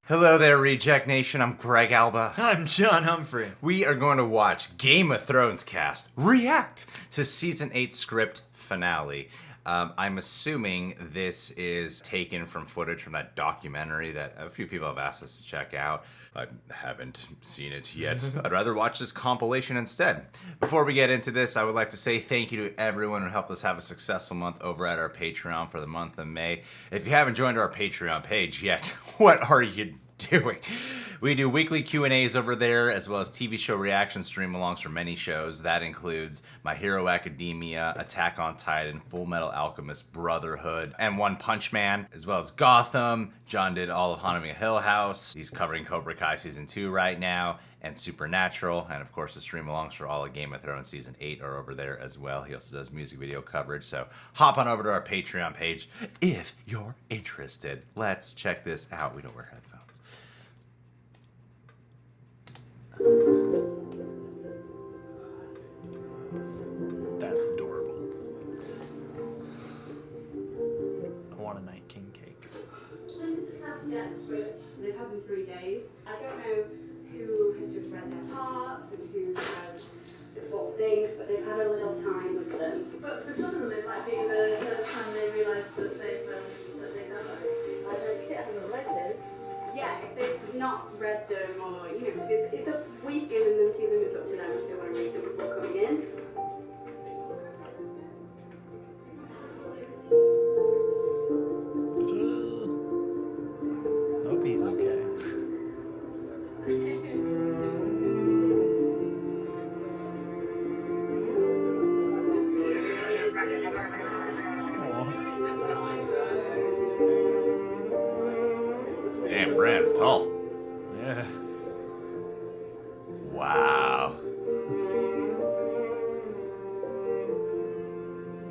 Hello there, Reject Nation. I'm Greg Alba. I'm John Humphrey. We are going to watch Game of Thrones cast react to Season 8 script finale. I'm assuming this is taken from footage from that documentary that a few people have asked us to check out. I haven't seen it yet. I'd rather watch this compilation instead. Before we get into this, I would like to say thank you to everyone who helped us have a successful month over at our Patreon for the month of May. If you haven't joined our Patreon page yet, what are you doing? We do weekly Q&As over there, as well as TV show reaction stream-alongs for many shows. That includes My Hero Academia, Attack on Titan, Full Metal Alchemist, Brotherhood, and One Punch Man, as well as Gotham. John did all of Haunting of Hill House. He's covering Cobra Kai Season 2 right now, and Supernatural. And of course, the stream-alongs for all of Game of Thrones Season 8 are over there as well. He also does music video coverage, so hop on over to our Patreon page if you're interested. Let's check this out. We don't wear headphones. That's adorable. I want a Night King cake. They've had them 3 days. I don't know who has just read their parts and who's read the full thing, but they've had a little time with them. But for some of them, it might be the first time they realise that they've done it. I don't care, I haven't read it. Yeah, if they've not read them or, it's up, we've given them to them, it's up to them if they want to read them before coming in. Hope he's okay. Damn, Brand's tall. Yeah. Wow.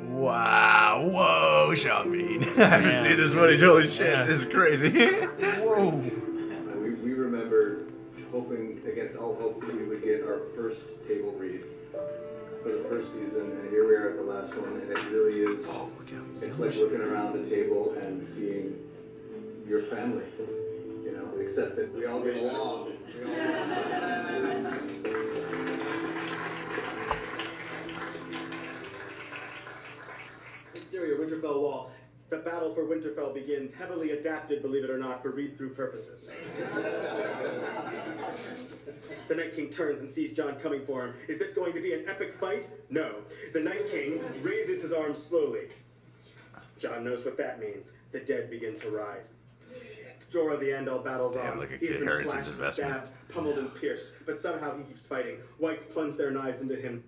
Wow. Whoa, Sean Bean. I haven't seen this footage. Holy shit. Yeah. This is crazy. Whoa. We remember hoping against all hope that we would get our first table read for the first season, and here we are at the last one, and it really is. Oh, It's like looking around the table and seeing your family, except that we all get along. Exterior Winterfell wall. The battle for Winterfell begins, heavily adapted, believe it or not, for read-through purposes. The Night King turns and sees Jon coming for him. Is this going to be an epic fight? No. The Night King raises his arms slowly. Jon knows what that means. The dead begin to rise. Jorah the Andal battles Damn, on. look at He's Kit been Harington's slashed, investment. stabbed, pummeled, and pierced, but somehow he keeps fighting. Whites plunge their knives into him.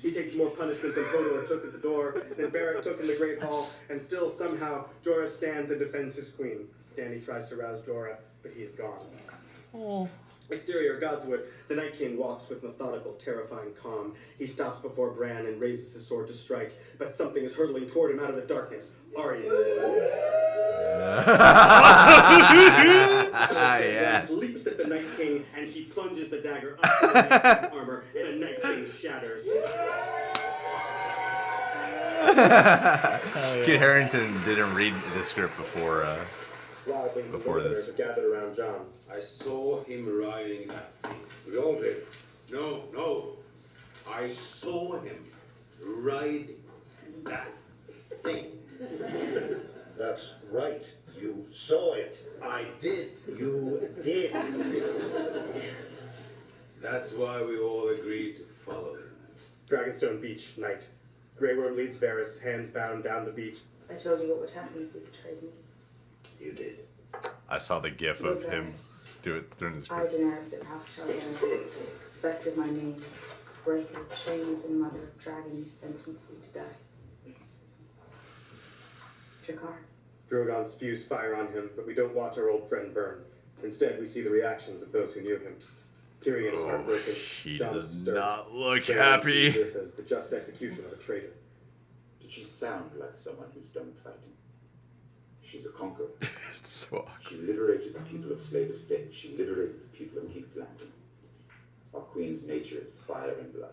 He takes more punishment than Hodor took at the door, than Barrett took in the Great Hall, and still somehow Jorah stands and defends his queen. Dany tries to rouse Jorah, but he is gone. Oh. Exterior Godswood, the Night King walks with methodical, terrifying calm. He stops before Bran and raises his sword to strike, but something is hurtling toward him out of the darkness. Arya. Yeah. Leaps at the Night King, and she plunges the dagger up through the Night King's armor, and the Night King shatters. Kit Harington didn't read the script before Before this. gathered around Jon. I saw him riding that thing. We all did. No. I saw him riding that thing. That's right. You saw it. I Did. You did. That's why we all agreed to follow him. Dragonstone Beach, night. Grey Worm leads Varys, hands bound, down the beach. I told you what would happen if you betrayed me. You did. I saw the gif of him do it during the I, script. Daenerys of House Targaryen, first of my name, breaker of chains and mother of dragons, sentence you to die. Dracarys. Drogon spews fire on him, but we don't watch our old friend burn. Instead, we see the reactions of those who knew him. Tyrion is heartbroken. He Jon does is disturbed. not look Daenerys happy. sees this as the just execution of a traitor. Did she sound like someone who's done fighting? She's a conqueror. It's so awkward. She liberated the people of Slaver's Den. She liberated the people of King's Landing. Our queen's nature is fire and blood.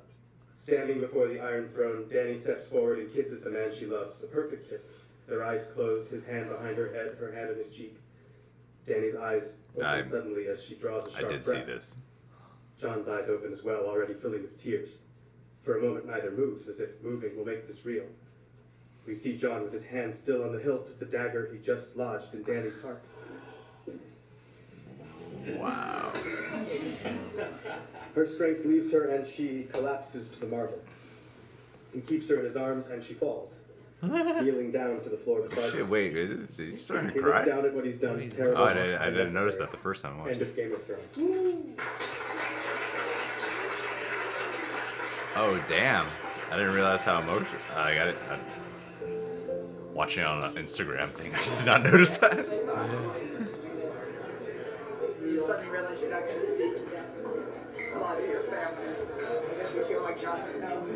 Standing before the Iron Throne, Dany steps forward and kisses the man she loves. A perfect kiss. Their eyes closed, his hand behind her head, her hand on his cheek. Danny's eyes open I- suddenly as she draws a I sharp did breath. see this. John's eyes open as well, already filling with tears. For a moment, neither moves, as if moving will make this real. We see John with his hand still on the hilt of the dagger he just lodged in Danny's heart. Wow. Her strength leaves her and she collapses to the marble. He keeps her in his arms and she falls, kneeling down to the floor beside Shit, him. wait, is he starting to He looks cry? down at what he's done. Oh, terrible Oh, I and didn't notice unnecessary. that the first time I watched End it. of Game of Thrones. Oh, damn. I didn't realize how emotional. I got it. Watching it on an Instagram thing, I did not notice that. You suddenly realize you're not going to see a lot of your family. I guess you feel like Jon Snow.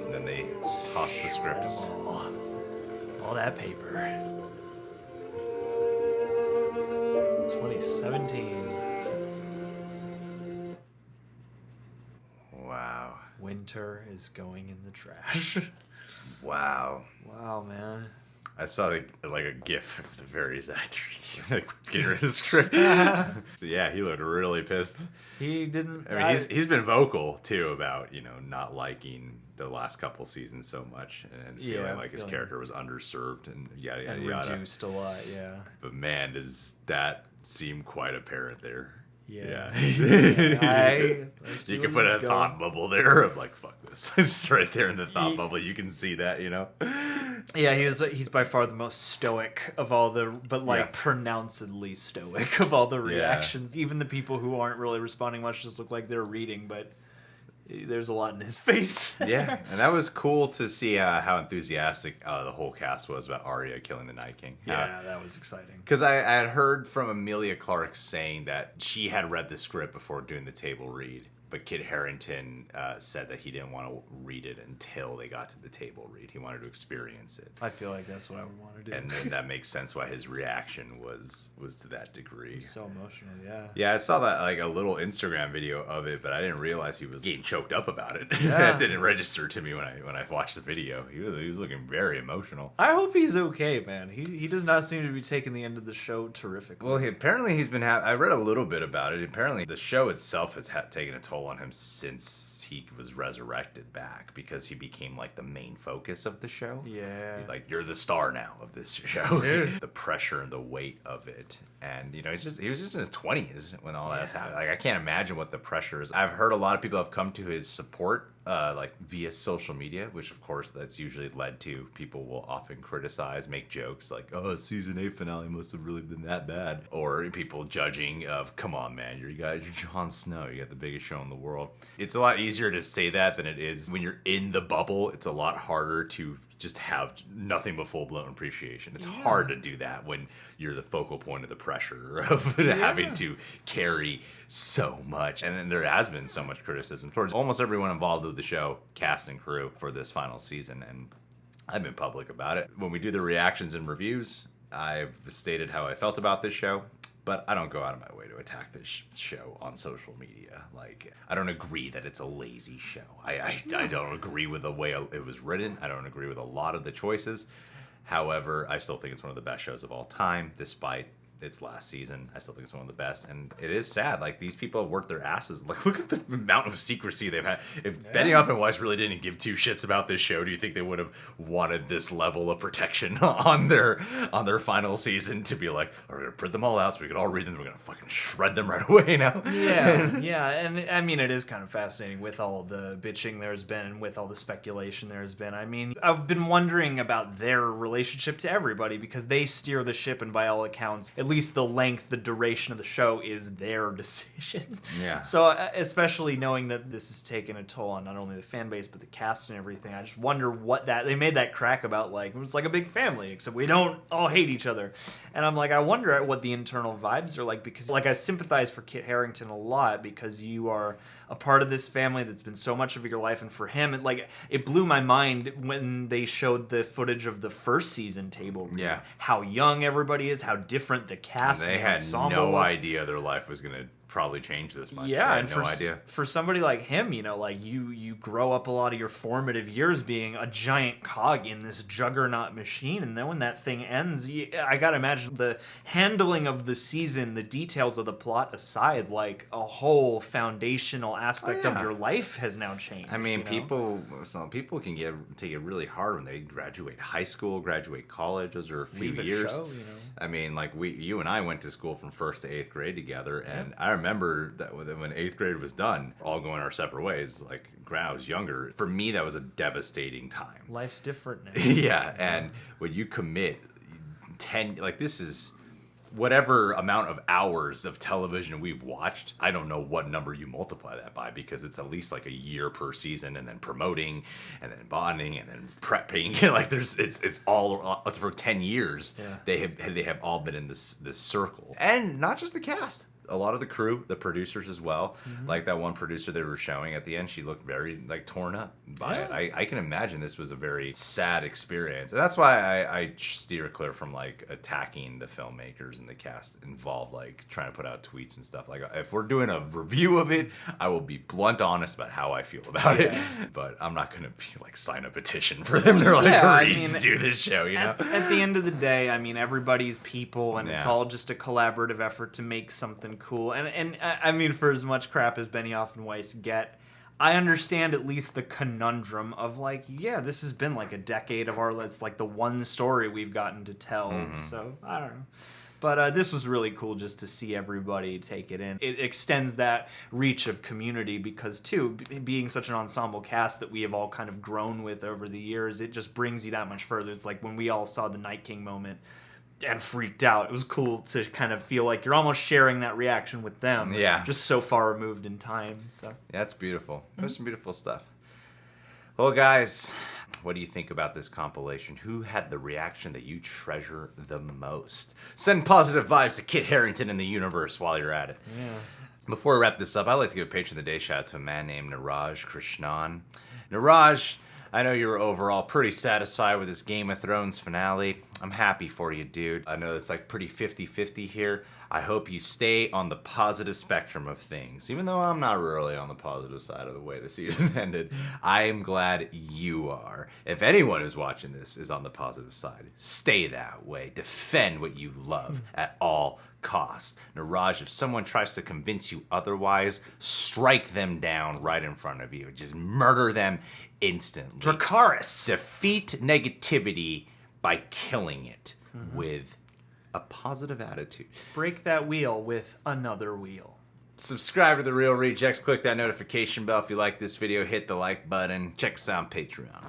And then they toss the scripts. All that paper. 2017. Wow. Winter is going in the trash. Wow. Wow, man. I saw like a gif of the various actors like, getting rid of the script. Yeah, he looked really pissed. He didn't. I mean, he's been vocal too about not liking the last couple seasons so much and feeling like his character was underserved and yada yada and yada. reduced a lot, yeah. But man, does that seem quite apparent there? Yeah. Yeah. I see You where can put he's a thought bubble there of like, fuck this. It's right there in the thought bubble. You can see that, Yeah, he's by far the most stoic of all pronouncedly stoic of all the reactions. Even the people who aren't really responding much just look like they're reading, but there's a lot in his face. Yeah, and that was cool to see how enthusiastic the whole cast was about Arya killing the Night King. Yeah, that was exciting. Because I had heard from Amelia Clark saying that she had read the script before doing the table read, but Kit Harington said that he didn't want to read it until they got to the table read. He wanted to experience it. I feel like that's what I would want to do. And then that makes sense why his reaction was to that degree. So emotional, yeah. Yeah, I saw that like a little Instagram video of it, but I didn't realize he was getting choked up about it. Yeah. That didn't register to me when I watched the video. He was looking very emotional. I hope he's okay, man. He does not seem to be taking the end of the show terrifically. Well, apparently he's been I read a little bit about it. Apparently the show itself has taken a toll on him since he was resurrected back because he became like the main focus of the show. Yeah. Like, you're the star now of this show. The pressure and the weight of it. And, he was just in his 20s when all that's happened. Like, I can't imagine what the pressure is. I've heard a lot of people have come to his support, like via social media, which of course that's usually led to people will often criticize, make jokes like, oh, season 8 finale must have really been that bad. Or people judging of, come on, man, you're Jon Snow, you got the biggest show in the world. It's a lot easier to say that than it is when you're in the bubble. It's a lot harder to just have nothing but full-blown appreciation. It's hard to do that when you're the focal point of the pressure of having to carry so much. And then there has been so much criticism towards almost everyone involved with the show, cast and crew, for this final season. And I've been public about it. When we do the reactions and reviews, I've stated how I felt about this show. But I don't go out of my way to attack this show on social media. Like, I don't agree that it's a lazy show. I don't agree with the way it was written. I don't agree with a lot of the choices. However, I still think it's one of the best shows of all time, despite its last season. I still think it's one of the best, and it is sad. Like, these people have worked their asses. Like, look at the amount of secrecy they've had. If Benioff and Weiss really didn't give two shits about this show, do you think they would have wanted this level of protection on their final season to be like, oh, we're gonna print them all out so we can all read them, we're gonna fucking shred them right away now? Yeah, and I mean, it is kind of fascinating with all the bitching there's been and with all the speculation there's been. I mean, I've been wondering about their relationship to everybody because they steer the ship, and by all accounts, at least the length, the duration of the show is their decision. Yeah. So especially knowing that this has taken a toll on not only the fan base but the cast and everything, I just wonder what they made that crack about, like it was like a big family except we don't all hate each other. And I'm like, I wonder at what the internal vibes are like, because like I sympathize for Kit Harington a lot because you are a part of this family that's been so much of your life, and for him it blew my mind when they showed the footage of the first season table read. Yeah. How young everybody is, how different the cast And they and had ensemble no look. idea their life was gonna probably changed this much. Yeah, I had and no idea. For somebody like him, you know, like you grow up a lot of your formative years being a giant cog in this juggernaut machine, and then when that thing ends, I gotta imagine the handling of the season, the details of the plot aside, like a whole foundational aspect of your life has now changed. I mean, you know? some people can take it really hard when they graduate high school, graduate college. Those are a few Leave a years. show, you know. I mean, like you and I went to school from 1st to 8th grade together, and I remember that when 8th grade was done, all going our separate ways. Like, when I was younger, for me that was a devastating time. Life's different now. Yeah, and when you commit this is whatever amount of hours of television we've watched. I don't know what number you multiply that by, because it's at least like a year per season, and then promoting, and then bonding, and then prepping. Like it's all for 10 years. Yeah. They have all been in this circle, and not just the cast. A lot of the crew, the producers as well. Like that one producer they were showing at the end, she looked very like torn up by it. I can imagine this was a very sad experience, and that's why I steer clear from like attacking the filmmakers and the cast involved, like trying to put out tweets and stuff. Like, if we're doing a review of it, I will be blunt honest about how I feel about it, but I'm not gonna be like sign a petition for them to like do this show. You know, at the end of the day, I mean, everybody's people, and it's all just a collaborative effort to make something cool. And I mean, for as much crap as Benioff and Weiss get, I understand at least the conundrum of like, yeah, this has been like a decade of it's like the one story we've gotten to tell. So I don't know. But this was really cool just to see everybody take it in. It extends that reach of community because, too, being such an ensemble cast that we have all kind of grown with over the years, it just brings you that much further. It's like when we all saw the Night King moment and freaked out. It was cool to kind of feel like you're almost sharing that reaction with them. Yeah. Just so far removed in time. So yeah, it's beautiful. There's some beautiful stuff. Well, guys, what do you think about this compilation? Who had the reaction that you treasure the most? Send positive vibes to Kit Harington in the universe while you're at it. yeah. Before we wrap this up, I'd like to give a patron of the day shout out to a man named Niraj Krishnan. Niraj, I know you were overall pretty satisfied with this Game of Thrones finale. I'm happy for you, dude. I know it's like pretty 50-50 here. I hope you stay on the positive spectrum of things. Even though I'm not really on the positive side of the way the season ended, I am glad you are. If anyone who's watching this is on the positive side, stay that way. Defend what you love at all costs. Niraj, if someone tries to convince you otherwise, strike them down right in front of you. Just murder them instantly. Dracarys. Defeat negativity by killing it with a positive attitude. Break that wheel with another wheel. Subscribe to The Real Rejects. Click that notification bell if you like this video. Hit the like button. Check us out on Patreon.